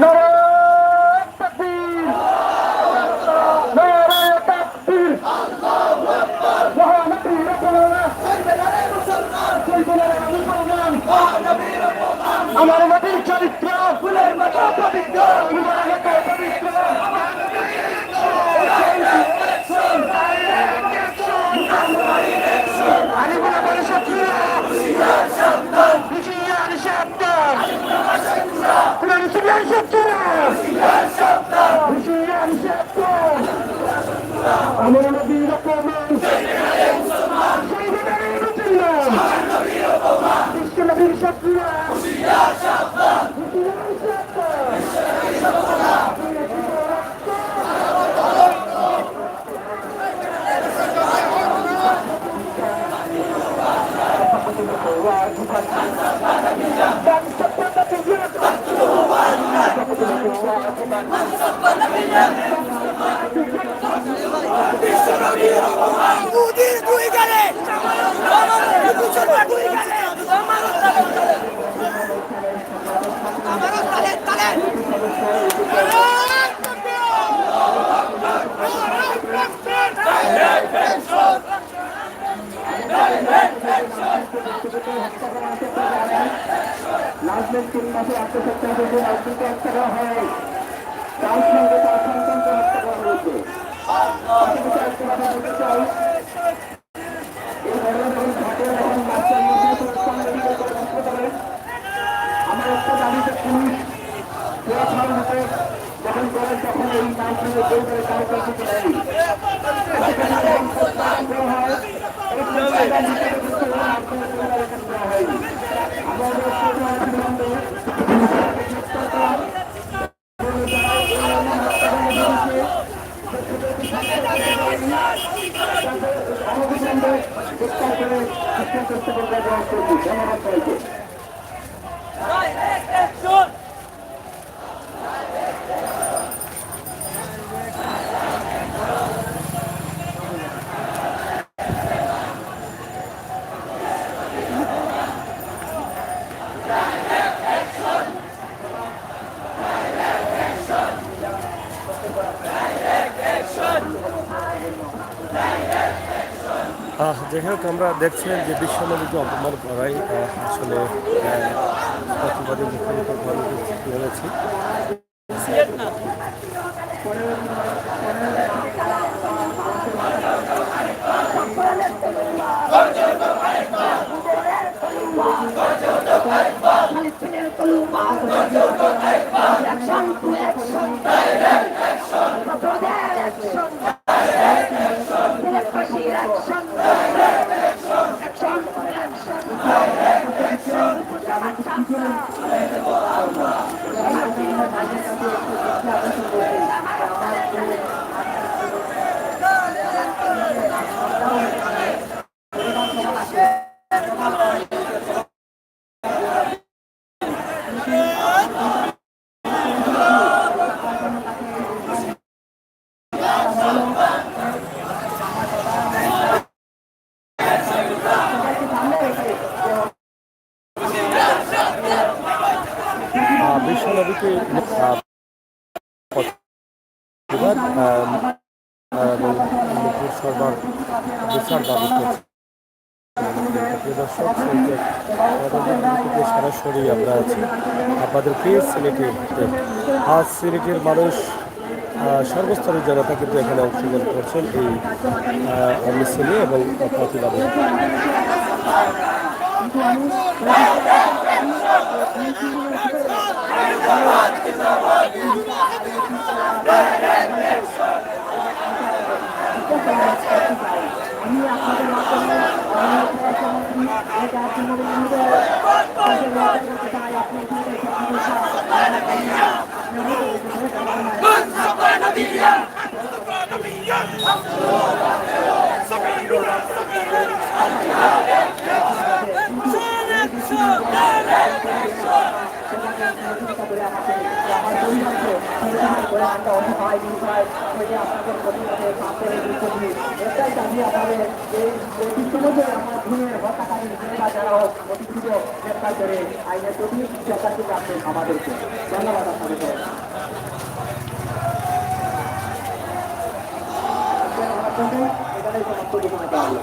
নারায়ণ তাকবীর, নারায়ণ তাকবীর। মহানবী রব্বানা আমার নবীর চরিত্র ফুলের মতো পবিত্র, ফুলের মতো পবিত্র। আরে বলা বলে শত্রুরা হুশিয়ার সাবধান, কোরআন সুবিয়ার শত্রুরা হুশিয়ার সাবধান। আমার নবীর অপমান সেই দিনের মুসলমান বিশ্ব নবীর শত্রুরা হুশিয়ার সাবধান। লাস্টের 3 মাসে আত্মহত্যা থেকে রাজনীতি হত্যা করা হয়, তার সঙ্গে তার সন্তানকে হত্যা করা হয়েছে। একটা কথা বলতে চাই, এই ঘটনা যখন ঘটে তখন বাচ্চার মধ্যে হাসপাতালে আমার একটা দাবিতে পুলিশ হাতে যখন করেন তখন এই নাম শুনে কেউ করে কারো কাছে নেয়নি। যাই হোক, আমরা দেখছিলেন যে বিশ্বনবীকে অপমান করাই আসলে প্রতিবাদী মুখোমুখি হয়েছি। বিশ্বনবীকে সরবার বিচার দাবি করছে। দর্শক, সরাসরি আমরা আছি আপনাদেরকে সিলেটে। আজ সিলেটের মানুষ সর্বস্তরের জনতা কিন্তু এখানে অংশগ্রহণ করছেন এই মিছিলে এবং প্রতিবাদে। অসহায় আমি আপনাদের এই ঐতিহ্যময় আমার দিনের হত্যাকারী বা যারা হোক অতিথিকে গ্রেপ্তার করে আইনের প্রতি চেষ্টা করে রাখবেন আমাদেরকে। ধন্যবাদ আপনাদেরকে। এখানে সমাপ্ত ঘোষণা করা হলো।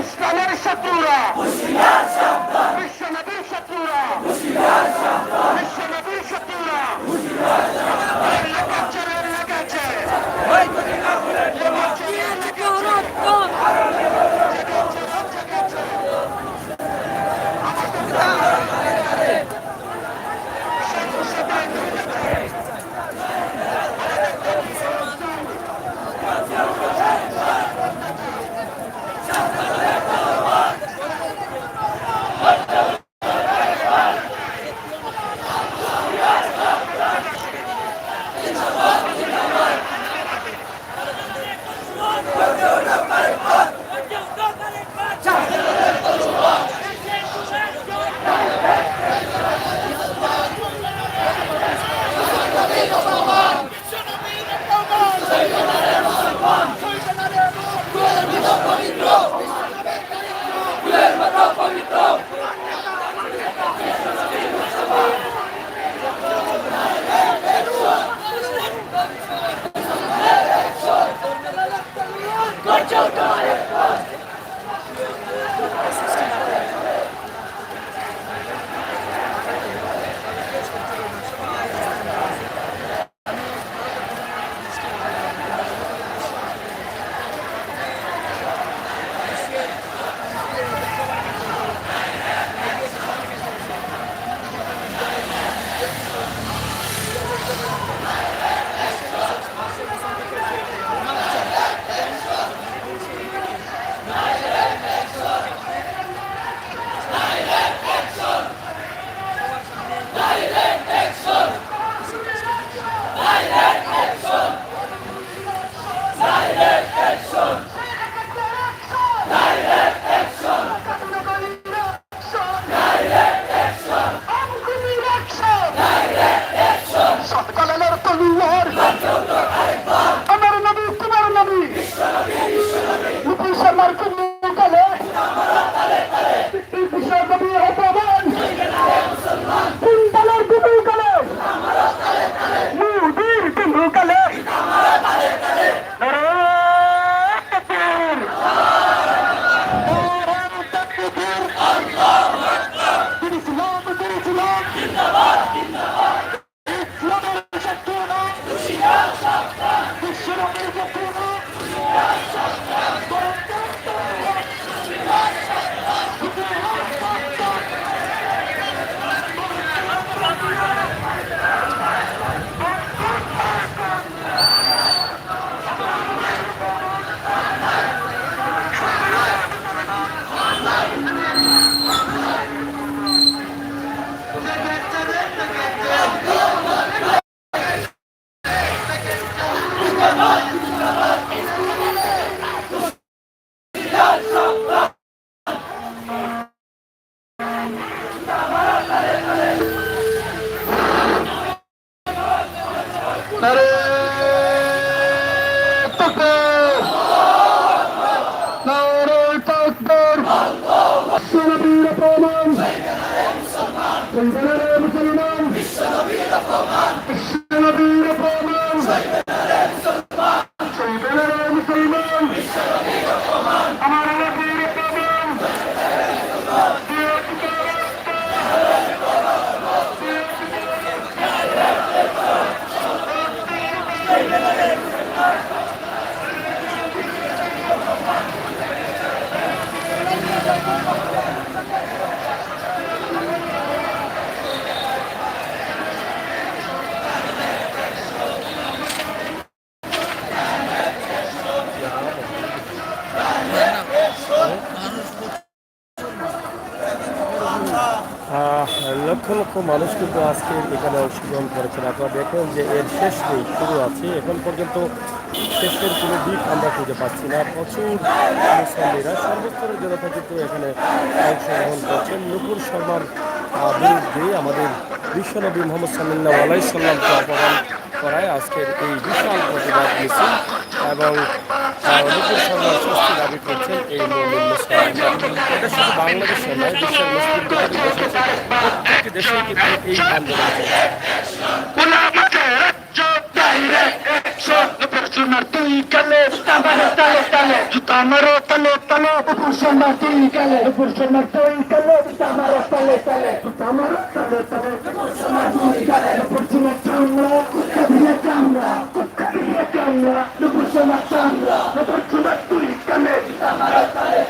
ইসলামের শত্রুরা, বিশ্বনবীর শত্রুরা, বিশ্বনবীর শত্রুরা লেগেছে। মুসলমান বিশ্বনবীর অপমান মানুষ কিন্তু আজকে এখানে অংশগ্রহণ করেছেন। আপনারা দেখেন যে এর শেষ নেই, শুরু আছে। এখন পর্যন্ত শেষের কোনো দিক আমরা খুঁজে পাচ্ছি না। প্রচুর মুসল্লিরা সর্বস্তরের জনতা কিন্তু এখানে অংশগ্রহণ করছেন নূপুর শর্মার বিরুদ্ধে আমাদের বিশ্বনবী মোহাম্মদ সাল্লাল্লাহু আলাইহি সাল্লামকে অপমান করায় আজকের এই বিশাল প্রতিবাদ মিছিল এবং নূপুর শর্মার শাস্তি দাবি করছেন এই মুমিন মুসলমানরা। এটা শুধু বাংলাদেশে নয়, বিশ্বের মুসলিম প্রত্যেকটি দেশেই কিন্তু এই আন্দোলন চলছে। Persona ticale, tale, tamaro, tale, persona ticale, persona ticale, tamaro, tale, tamaro, tale, persona ticale, persona changra, kabila changra, persona changra, persona ticale, tamaro, tale,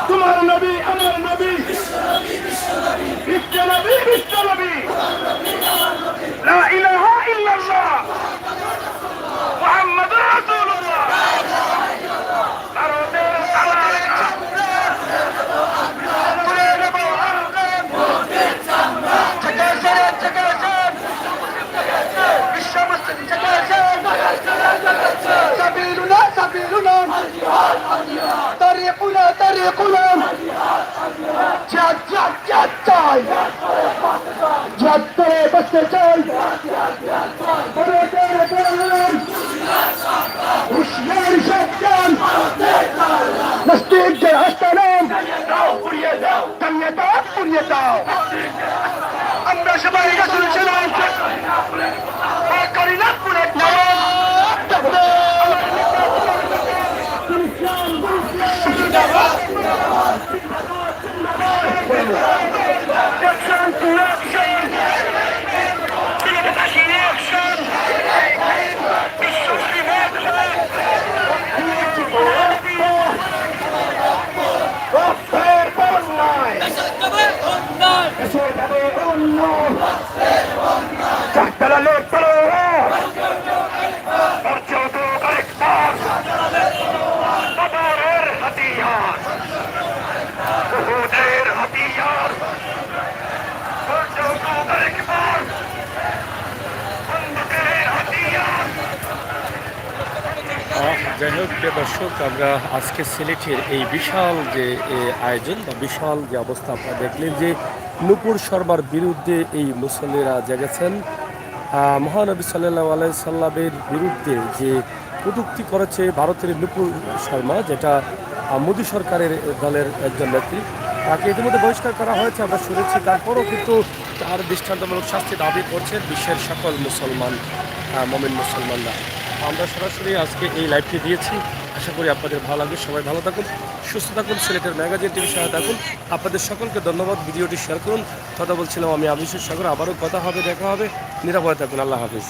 तुम्हारा नबी अमर नबी विश्व नबी ला इलाहा इल्लल्लाह मुहम्मदुर रसूलुल्लाह طريقنا جد جاي بس جاي وش ياري شكان نستيق السلام كم يداو أما شبابي قصر الجنان فكرنا كنت যাই হোক প্রিয় দর্শক, আমরা আজকে সিলেটের এই বিশাল যে আয়োজন বা বিশাল যে অবস্থা আপনারা দেখলেন যে নূপুর শর্মার বিরুদ্ধে এই মুসল্লিরা জেগেছেন। মহানবী সাল্লাল্লাহু আলাইহি সাল্লামের বিরুদ্ধে যে কটূক্তি করেছে ভারতের নূপুর শর্মা, যেটা মোদী সরকারের দলের একজন নেত্রী, তাকে ইতিমধ্যে বহিষ্কার করা হয়েছে আমরা শুনেছি। তারপরও কিন্তু তার দৃষ্টান্তমূলক শাস্তি দাবি করছেন বিশ্বের সকল মুসলমান মুমিন মুসলমানরা। আমরা সরাসরি আজকে এই লাইভটি দিয়েছি, আশা করি আপনাদের ভালো লাগবে। সবাই ভালো থাকুন, সুস্থ থাকুন, সিলেটের ম্যাগাজিন টিভির সাথে থাকুন। আপনাদের সকলকে ধন্যবাদ। ভিডিওটি শেয়ার করুন। কথা বলছিলাম আমি আবিষ্কার সাগর। আবারও কথা হবে, দেখা হবে। নিরাপদে থাকুন। আল্লাহ হাফিজ।